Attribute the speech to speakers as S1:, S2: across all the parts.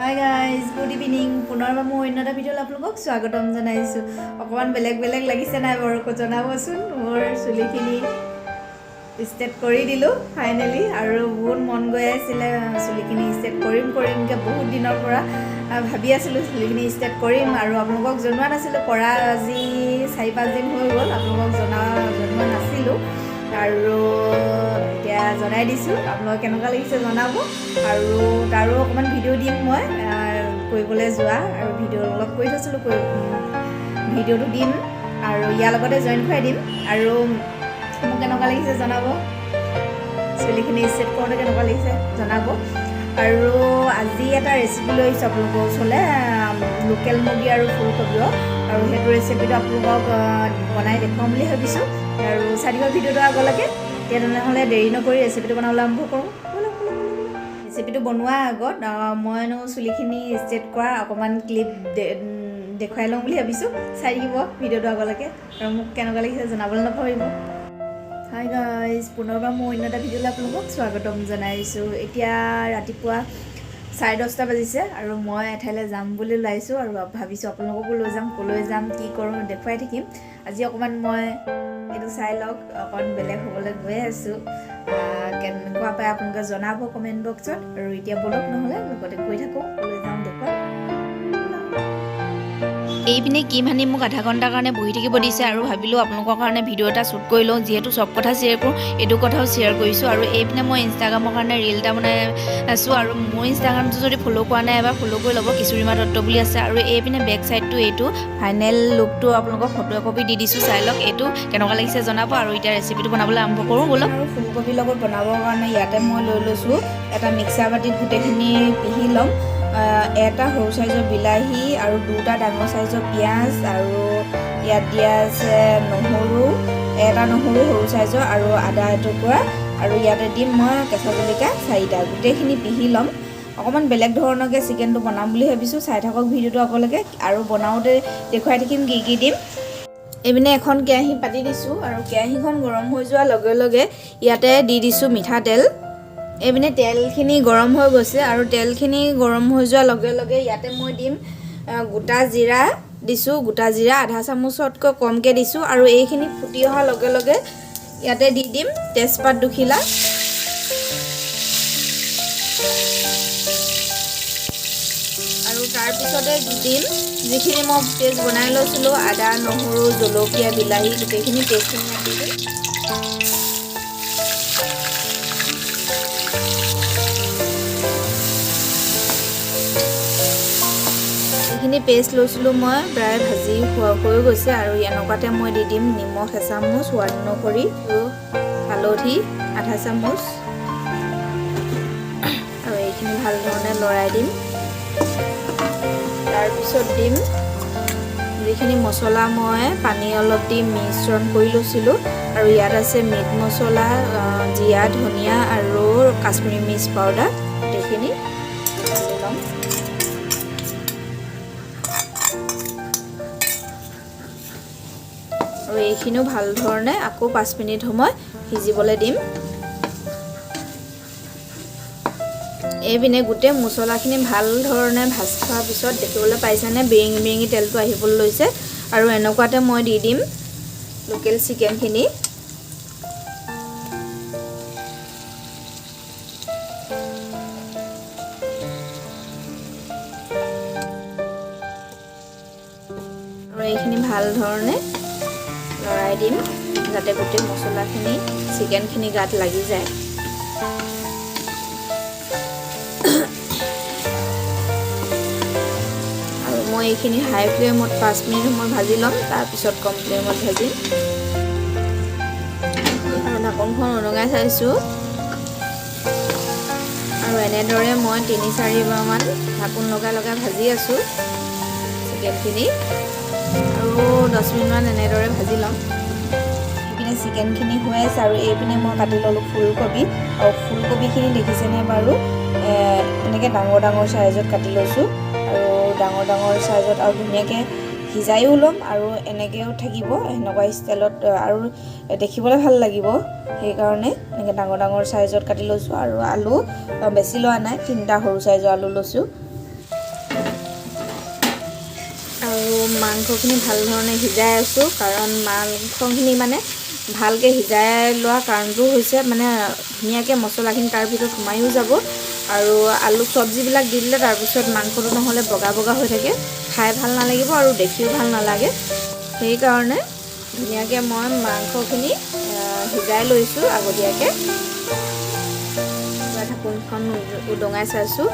S1: Hi guys, good evening. পুনৰবাৰ মই অন্য এটা ভিডিঅ'ত আপোনালোকক স্বাগতম জনাইছোঁ। অকমান বেলেগ লাগিছে নাই বাৰু জনাবচোন। মোৰ চুলিখিনি ষ্টেট কৰি দিলোঁ ফাইনেলি আৰু বহুত মন গৈ আছিলে চুলিখিনি ষ্টেট কৰিমকৈ বহুত দিনৰ পৰা ভাবি আছিলোঁ চুলিখিনি ষ্টেট কৰিম আৰু আপোনালোকক জনোৱা নাছিলোঁ। কৰা আজি 4-5 দিন হৈ গ'ল আপোনালোকক জনোৱা নাছিলোঁ আৰু এতিয়া জনাই দিছোঁ। আপোনালোকক কেনেকুৱা লাগিছে জনাব আৰু তাৰো অকণমান ভিডিঅ' দিম মই কৰিবলৈ যোৱা আৰু ভিডিঅ' অলপ কৰি থৈছিলোঁ ভিডিঅ'টো দিম আৰু ইয়াৰ লগতে জইন খুৱাই দিম আৰু মোক কেনেকুৱা লাগিছে জনাব। চুলিখিনি ষ্টেট কৰোঁতে কেনেকুৱা লাগিছে জনাব আৰু আজি এটা ৰেচিপি লৈ আহিছোঁ আপোনালোকৰ ওচৰলৈ লোকেল মুৰ্গী আৰু ফুলকবিও আৰু সেইটো ৰেচিপিটো আপোনালোকক বনাই দেখুৱাম বুলি ভাবিছোঁ আৰু চাই দিব ভিডিঅ'টো আগলৈকে। এতিয়া তেনেহ'লে দেৰি নকৰি ৰেচিপিটো বনাবলৈ আৰম্ভ কৰোঁ। ৰেচিপিটো বনোৱাৰ আগত মইনো চুলিখিনি ষ্টেট কৰা অকণমান ক্লিপ দেখুৱাই লওঁ বুলি ভাবিছোঁ। চাই দিব ভিডিঅ'টো আগলৈকে আৰু মোক কেনেকুৱা লাগিছে জনাবলৈ নাপাহৰিব। হাই গাইজ, পুনৰবাৰ মই অন্য এটা ভিডিঅ'লৈ আপোনালোকক স্বাগতম জনাইছোঁ। এতিয়া ৰাতিপুৱা 10:30 বাজিছে আৰু মই এঠাইলৈ যাম বুলি ওলাইছোঁ আৰু ভাবিছোঁ আপোনালোককো লৈ যাম। ক'লৈ যাম কি কৰোঁ দেখুৱাই থাকিম। আজি অকণমান মই এইটো চাই লওক, অকণমান বেলেগ হ'বলৈ গৈ আছোঁ। কেনেকুৱা পায় আপোনালোকে জনাব কমেণ্ট বক্সত আৰু এতিয়া বলক নহ'লে লগতে গৈ থাকোঁ ক'লৈ যাওঁ দেখুৱাই। এইপিনে কিম হানি মোক আধা ঘণ্টাৰ কাৰণে বহি থাকিব দিছে আৰু ভাবিলোঁ আপোনালোকৰ কাৰণে ভিডিঅ' এটা শ্বুট কৰি লওঁ। যিহেতু চব কথা শ্বেয়াৰ কৰোঁ এইটো কথাও শ্বেয়াৰ কৰিছোঁ আৰু এইপিনে মই ইনষ্টাগ্ৰামৰ কাৰণে ৰীল এটা বনাই আছোঁ আৰু মোৰ ইনষ্টাগ্ৰামটো যদি ফ'ল' কৰা নাই এবাৰ ফ'ল' কৰি ল'ব, কিশোৰীমা দত্ত বুলি আছে আৰু এইপিনে বেক চাইডটো এইটো ফাইনেল লুকটো আপোনালোকক ফটো একপি দি দিছোঁ, চাই লওক। এইটো কেনেকুৱা লাগিছে জনাব আৰু এতিয়া ৰেচিপিটো বনাবলৈ আৰম্ভ কৰোঁ ব'লক। আৰু ফুলকবিৰ লগত বনাবৰ কাৰণে ইয়াতে মই লৈ লৈছোঁ এটা মিক্সাৰ বাতিত গোটেইখিনি পিহি ল'ম। এটা সৰু চাইজৰ বিলাহী আৰু 2টা ডাঙৰ চাইজৰ পিঁয়াজ আৰু ইয়াত দিয়া আছে নহৰু, এটা নহৰু সৰু চাইজৰ আৰু আদা এটুকুৰা আৰু ইয়াতে দিম মই কেঁচা জলকীয়া 4টা। গোটেইখিনি পিহি ল'ম। অকণমান বেলেগ ধৰণৰকৈ চিকেনটো বনাম বুলি ভাবিছোঁ। চাই থাকক ভিডিঅ'টো আগলৈকে আৰু বনাওঁতে দেখুৱাই থাকিম কি দিম। এইপিনে এখন কেৰাহী পাতি দিছোঁ আৰু কেৰাহীখন গৰম হৈ যোৱাৰ লগে লগে ইয়াতে দি দিছোঁ মিঠাতেল। এইপিনে তেলখিনি গৰম হৈ গৈছে আৰু তেলখিনি গৰম হৈ যোৱাৰ লগে লগে ইয়াতে মই দিম গোটা জিৰা দিছোঁ। গোটা জিৰা আধা চামুচতকৈ কমকৈ দিছোঁ আৰু এইখিনি ফুটি অহাৰ লগে লগে ইয়াতে দি দিম তেজপাত 2 খিলা আৰু তাৰপিছতে দি দিম যিখিনি মই পেষ্ট বনাই লৈছিলোঁ আদা নহৰু জলকীয়া বিলাহী গোটেইখিনি পেষ্টখিনি দি দিম। এইখিনি পেষ্ট লৈছিলোঁ মই প্ৰায় ভাজি হৈ গৈছে আৰু এনেকুৱাতে মই দি দিম নিমখ এচামুচ, সোৱাদ অনুসৰি হালধি আধা চামুচ আৰু এইখিনি ভাল ধৰণে লৰাই দিম। তাৰপিছত দিম যিখিনি মছলা মই পানী অলপ দি মিশ্ৰণ কৰি লৈছিলোঁ আৰু ইয়াত আছে মিট মছলা, জিৰা ধনিয়া আৰু কাশ্মীৰী মিৰ্চ পাউডাৰ গোটেইখিনি ঢালি ল'ম। আৰু এইখিনিও ভাল ধৰণে আকৌ 5 মিনিট সময় সিজিবলৈ দিম। এইপিনে গোটেই মছলাখিনি ভাল ধৰণে ভাজি থোৱাৰ পিছত দেখিবলৈ পাইছেনে বিৰিঙি তেলটো আহিবলৈ লৈছে আৰু এনেকুৱাতে মই দি দিম লোকেল চিকেনখিনি। আৰু এইখিনি ভাল ধৰণে লৰাই দিম যাতে গোটেই মছলাখিনি চিকেনখিনি গাত লাগি যায়। আৰু মই এইখিনি হাই ফ্লেমত 5 মিনিট সময় ভাজি ল'ম, তাৰপিছত কম ফ্লেমত ভাজিম। আৰু ঢাকনখন উদঙাই চাইছোঁ আৰু এনেদৰে মই 3-4 বাৰমান ঢাকোন লগাই ভাজি আছোঁ চিকেনখিনি আৰু 10 মিনিটমান এনেদৰে ভাজি ল'ম। এইপিনে চিকেনখিনি হৈ আছে আৰু এইপিনে মই কাটি ল'লোঁ ফুলকবি আৰু ফুলকবিখিনি দেখিছেনে বাৰু এনেকৈ ডাঙৰ চাইজত কাটি লৈছোঁ আৰু ডাঙৰ চাইজত আৰু ধুনীয়াকৈ সিজাইও ল'ম আৰু এনেকৈও থাকিব এনেকুৱা ষ্টাইলত আৰু দেখিবলৈ ভাল লাগিব। সেইকাৰণে এনেকৈ ডাঙৰ চাইজত কাটি লৈছোঁ আৰু আলু বেছি লোৱা নাই, 3টা সৰু চাইজৰ আলু লৈছোঁ। আৰু মাংসখিনি ভাল ধৰণে সিজাই আছোঁ, কাৰণ মাংসখিনি মানে ভালকৈ সিজাই লোৱা কাৰণটো হৈছে মানে ধুনীয়াকৈ মছলাখিনি তাৰ ভিতৰত সোমায়ো যাব আৰু আলু চব্জিবিলাক দি দিলে তাৰপিছত মাংসটো নহ'লে বগা বগা হৈ থাকে, খাই ভাল নালাগিব আৰু দেখিও ভাল নালাগে। সেইকাৰণে ধুনীয়াকৈ মই মাংসখিনি সিজাই লৈছোঁ আগতীয়াকৈ। ঢাকোনখন উদঙাই চাইছোঁ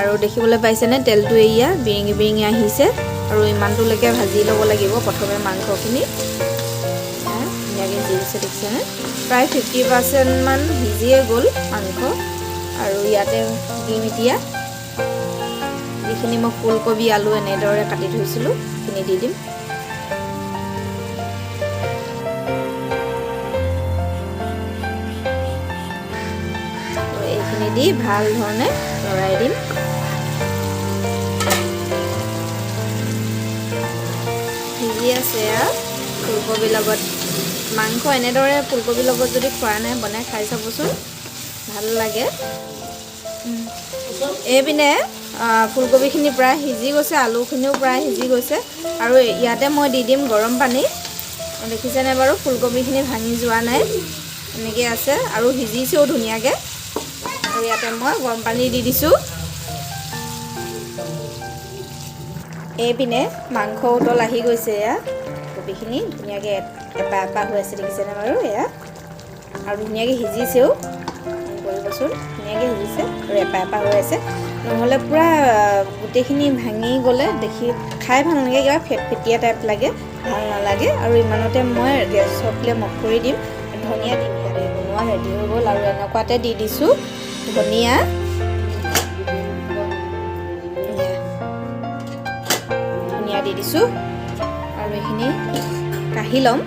S1: আৰু দেখিবলৈ পাইছেনে তেলটো এয়া বিৰিঙি বিৰিঙি আহিছে আৰু ইমানটোলৈকে ভাজি ল'ব লাগিব প্ৰথমে মাংসখিনি। ধুনীয়াকৈ সিজিছে দেখিছেনে, প্ৰায় 50% মান সিজিয়ে গ'ল মাংস। আৰু ইয়াতে দিম এতিয়া যিখিনি মই ফুলকবি আলু এনেদৰে কাটি থৈছিলোঁ সেইখিনি দি দিম। এইখিনি দি ভাল ধৰণে লৰাই দিম। সিজি আছে ফুলকবিৰ লগত। মাংস এনেদৰে ফুলকবিৰ লগত যদি খোৱা নাই বনাই খাই চাবচোন, ভাল লাগে। এইপিনে ফুলকবিখিনি প্ৰায় সিজি গৈছে, আলুখিনিও প্ৰায় সিজি গৈছে আৰু ইয়াতে মই দি দিম গৰম পানী। দেখিছেনে বাৰু ফুলকবিখিনি ভাঙি যোৱা নাই, এনেকৈ আছে আৰু সিজিছেও ধুনীয়াকৈ। আৰু ইয়াতে মই গৰম পানী দি দিছোঁ। এইপিনে মাংস উতল আহি গৈছে, এয়া কবিখিনি ধুনীয়াকৈ এপা এপা হৈ আছে দেখিছেনে বাৰু এয়া, আৰু ধুনীয়াকৈ সিজিছেও, কৰিবচোন ধুনীয়াকৈ সিজিছে আৰু এপা এপা হৈ আছে। নহ'লে পূৰা গোটেইখিনি ভাঙি গ'লে দেখি খাই ভাল নালাগে, কিবা ফেটফেটীয়া টাইপ লাগে, ভাল নালাগে। আৰু ইমানতে মই গেছৰ ফ্লেম অফ কৰি দিম, ধনিয়া দিম। ইয়াতে বনোৱা ৰেডি হৈ গ'ল আৰু এনেকুৱাতে দি দিছোঁ ধনিয়া। ধনিয়া দি দিছোঁ আৰু এইখিনি কাঢ়ি ল'ম।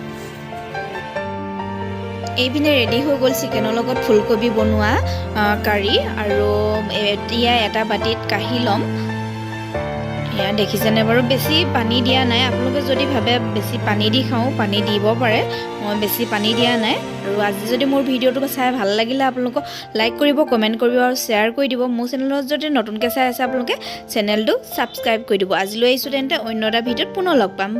S1: এইপিনে ৰেডি হৈ গ'ল চিকেনৰ লগত ফুলকবি বনোৱা কাৰী, আৰু এতিয়া এটা বাতিত কাঢ়ি ল'ম। এয়া দেখিছেনে বাৰু, বেছি পানী দিয়া নাই। আপোনালোকে যদি ভাবে বেছি পানী দি খাওঁ, পানী দিব পাৰে, মই বেছি পানী দিয়া নাই। আৰু আজি যদি মোৰ ভিডিঅ'টো চাই ভাল লাগিলে আপোনালোকক লাইক কৰিব, কমেণ্ট কৰিব আৰু শ্বেয়াৰ কৰি দিব। মোৰ চেনেলত যদি নতুনকৈ চাই আছে আপোনালোকে চেনেলটো ছাবস্ক্ৰাইব কৰি দিব। আজিলৈ আহিছোঁ তেন্তে অন্য এটা ভিডিঅ'ত পুনৰ লগ পাম।